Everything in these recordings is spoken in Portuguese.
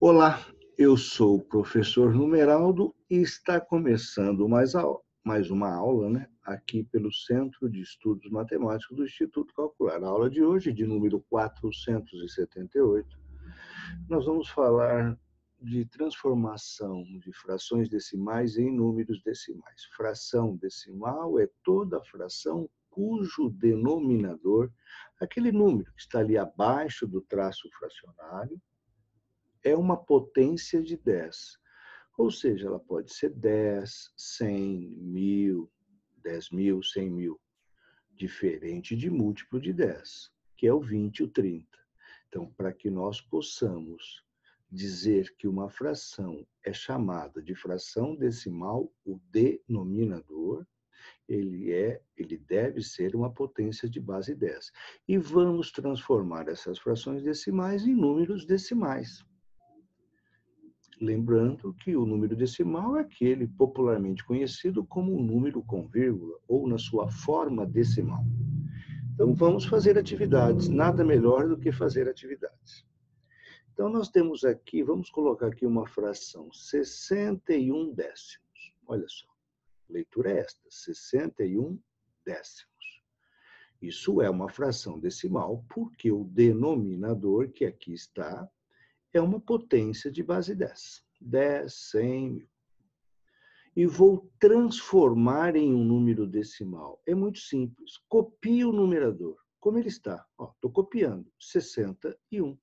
Olá, eu sou o professor Numeraldo e está começando mais uma aula, né, aqui pelo Centro de Estudos Matemáticos do Instituto Calcular. A aula de hoje, de número 478, nós vamos falar de transformação de frações decimais em números decimais. Fração decimal é toda fração cujo denominador, aquele número que está ali abaixo do traço fracionário, é uma potência de 10. Ou seja, ela pode ser 10, 100, 1000, 10.000, 100.000, diferente de múltiplo de 10, que é o 20 e o 30. Então, para que nós possamos dizer que uma fração é chamada de fração decimal, o denominador, ele deve ser uma potência de base 10. E vamos transformar essas frações decimais em números decimais. Lembrando que o número decimal é aquele popularmente conhecido como um número com vírgula, ou na sua forma decimal. Então, vamos fazer atividades. Nada melhor do que fazer atividades. Então, nós temos aqui, vamos colocar aqui uma fração, 61 décimos. Olha só, a leitura é esta, 61 décimos. Isso é uma fração decimal, porque o denominador, que aqui está, é uma potência de base 10. 10, 100, 1000. E vou transformar em um número decimal. É muito simples. Copie o numerador. Como ele está? Estou copiando. 61.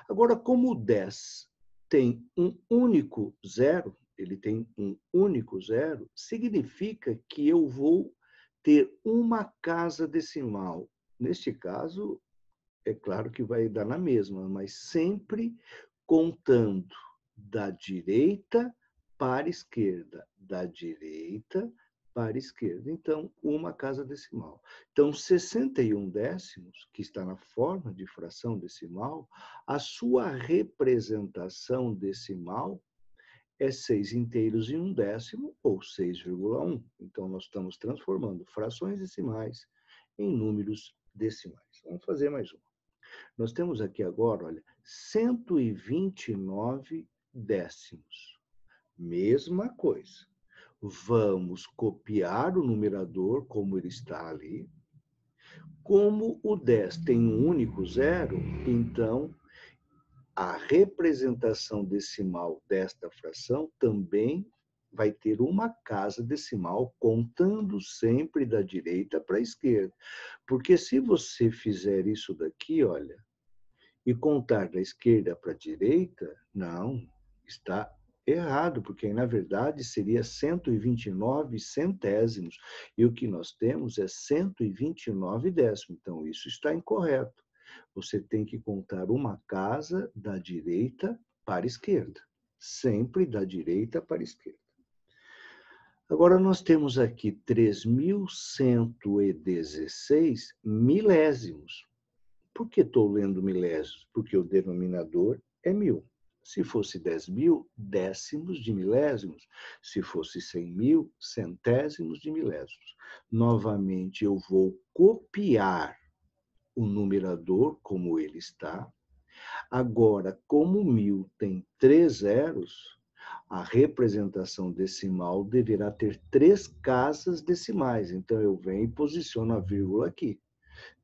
Agora, como o 10 tem um único zero, ele tem um único zero, significa que eu vou ter uma casa decimal. Neste caso, é claro que vai dar na mesma, mas sempre contando da direita para a esquerda, da direita para a esquerda. Então, uma casa decimal. Então, 61 décimos, que está na forma de fração decimal, a sua representação decimal é 6 inteiros e 1 décimo, ou 6,1. Então, nós estamos transformando frações decimais em números decimais. Vamos fazer mais uma. Nós temos aqui agora, olha, 129 décimos. Mesma coisa. Vamos copiar o numerador como ele está ali. Como o 10 tem um único zero, então a representação decimal desta fração também vai ter uma casa decimal, contando sempre da direita para a esquerda. Porque se você fizer isso daqui, olha, e contar da esquerda para a direita, não, está errado, porque na verdade seria 129 centésimos, e o que nós temos é 129 décimos, então isso está incorreto. Você tem que contar uma casa da direita para a esquerda, sempre da direita para a esquerda. Agora nós temos aqui 3.116 milésimos. Por que estou lendo milésimos? Porque o denominador é 1000. Se fosse 10.000, décimos de milésimos. Se fosse 100.000, centésimos de milésimos. Novamente, eu vou copiar o numerador como ele está. Agora, como 1000 tem 3 zeros, a representação decimal deverá ter 3 casas decimais. Então, eu venho e posiciono a vírgula aqui.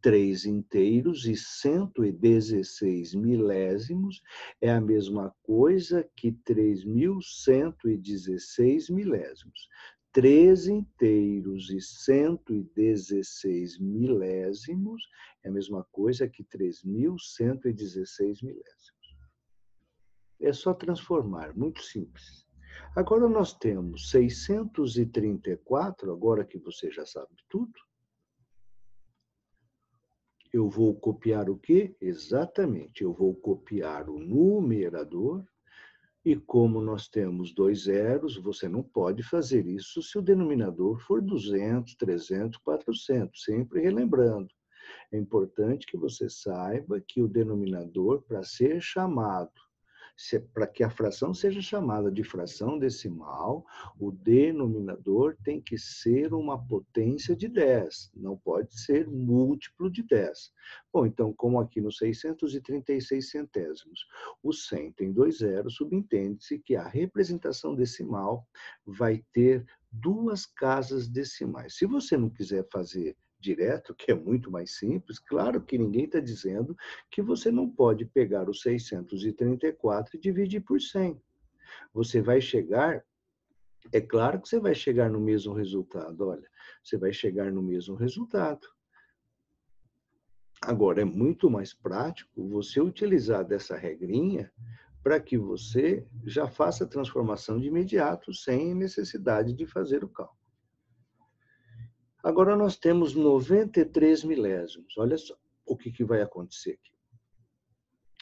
3 inteiros e 116 milésimos é a mesma coisa que 3.116 milésimos. 3 inteiros e 116 milésimos é a mesma coisa que 3.116 milésimos. É só transformar, muito simples. Agora nós temos 634, agora que você já sabe tudo, eu vou copiar o quê? Exatamente, eu vou copiar o numerador, e como nós temos 2 zeros, você não pode fazer isso se o denominador for 200, 300, 400, sempre relembrando. É importante que você saiba que o denominador, para ser chamado Para que a fração seja chamada de fração decimal, o denominador tem que ser uma potência de 10, não pode ser múltiplo de 10. Bom, então, como aqui no 636 centésimos, o 100 tem 2 zeros, subentende-se que a representação decimal vai ter duas casas decimais. Se você não quiser fazer direto, que é muito mais simples, claro que ninguém está dizendo que você não pode pegar o 634 e dividir por 100. Você vai chegar, é claro que você vai chegar no mesmo resultado, olha, você vai chegar no mesmo resultado. Agora, é muito mais prático você utilizar dessa regrinha para que você já faça a transformação de imediato, sem necessidade de fazer o cálculo. Agora nós temos 93 milésimos. Olha só o que vai acontecer aqui.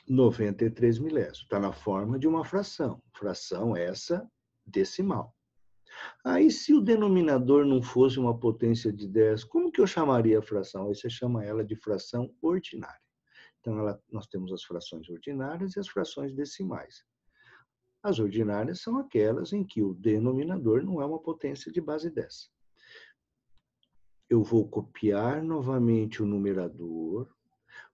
93 milésimos. Está na forma de uma fração. Fração essa decimal. Aí, se o denominador não fosse uma potência de 10, como que eu chamaria a fração? Aí você chama ela de fração ordinária. Então, nós temos as frações ordinárias e as frações decimais. As ordinárias são aquelas em que o denominador não é uma potência de base 10. Eu vou copiar novamente o numerador,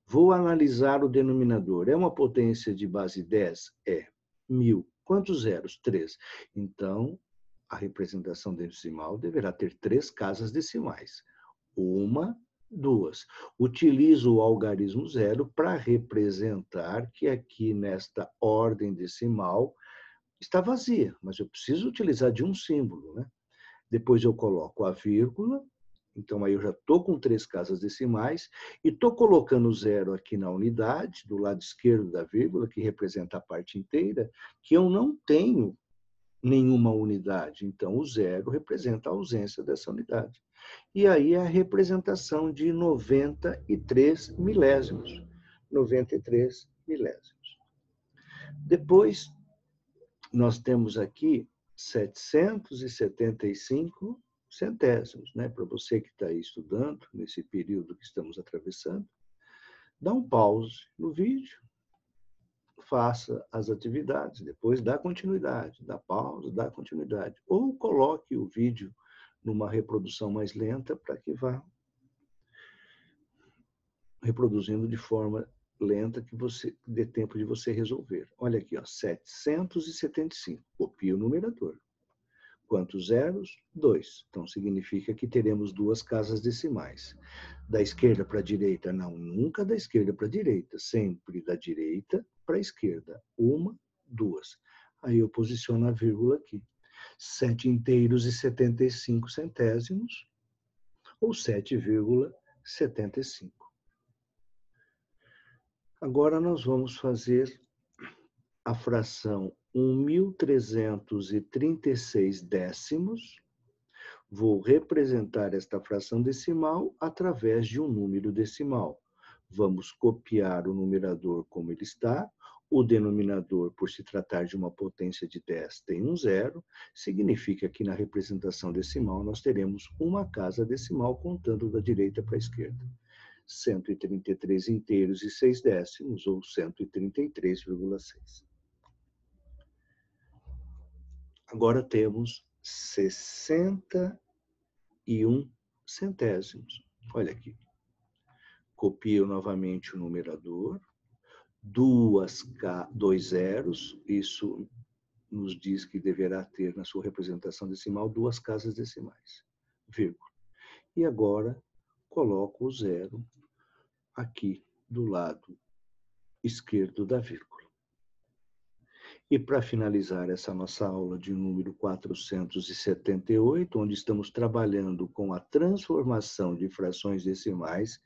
vou analisar o denominador. É uma potência de base 10? É. 1000. Quantos zeros? 3. Então, a representação decimal deverá ter 3 casas decimais. 1, 2. Utilizo o algarismo zero para representar que aqui nesta ordem decimal está vazia, mas eu preciso utilizar de um símbolo, né? Depois eu coloco a vírgula. Então, aí eu já estou com 3 casas decimais e estou colocando o zero aqui na unidade, do lado esquerdo da vírgula, que representa a parte inteira, que eu não tenho nenhuma unidade. Então, o zero representa a ausência dessa unidade. E aí a representação de 93 milésimos. 93 milésimos. Depois, nós temos aqui 775 centésimos, né? Para você que está aí estudando, nesse período que estamos atravessando, dá um pause no vídeo, faça as atividades, depois dá continuidade, dá pausa, dá continuidade. Ou coloque o vídeo numa reprodução mais lenta para que vá reproduzindo de forma lenta que você dê tempo de você resolver. Olha aqui, ó, 775. Copia o numerador. Quantos zeros? 2. Então, significa que teremos 2 casas decimais. Da esquerda para a direita? Não, nunca da esquerda para a direita. Sempre da direita para a esquerda. 1, 2. Aí eu posiciono a vírgula aqui. 7 inteiros e 75 centésimos, ou 7,75. Agora nós vamos fazer a fração 1.336 décimos. Vou representar esta fração decimal através de um número decimal. Vamos copiar o numerador como ele está. O denominador, por se tratar de uma potência de 10, tem um zero. Significa que na representação decimal nós teremos uma casa decimal contando da direita para a esquerda. 133 inteiros e 6 décimos, ou 133,6. Agora temos 61 centésimos. Olha aqui. Copio novamente o numerador. 2 zeros. Isso nos diz que deverá ter na sua representação decimal 2 casas decimais. Vírgula. E agora coloco o zero aqui do lado esquerdo da vírgula. E para finalizar essa nossa aula de número 478, onde estamos trabalhando com a transformação de frações decimais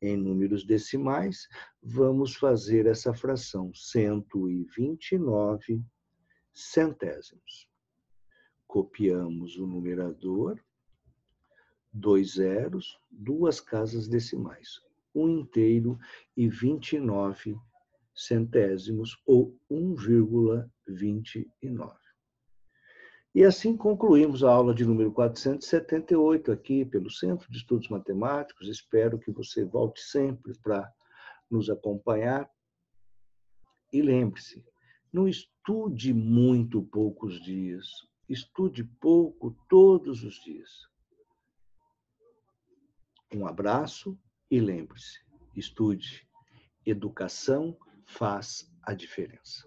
em números decimais, vamos fazer essa fração 129 centésimos. Copiamos o numerador, 2 zeros, 2 casas decimais, 1 inteiro e 29 centésimos, ou 1,29. E assim concluímos a aula de número 478 aqui pelo Centro de Estudos Matemáticos. Espero que você volte sempre para nos acompanhar. E lembre-se, Não estude muito poucos dias. Estude pouco todos os dias. Um abraço e lembre-se, estude. Educação faz a diferença.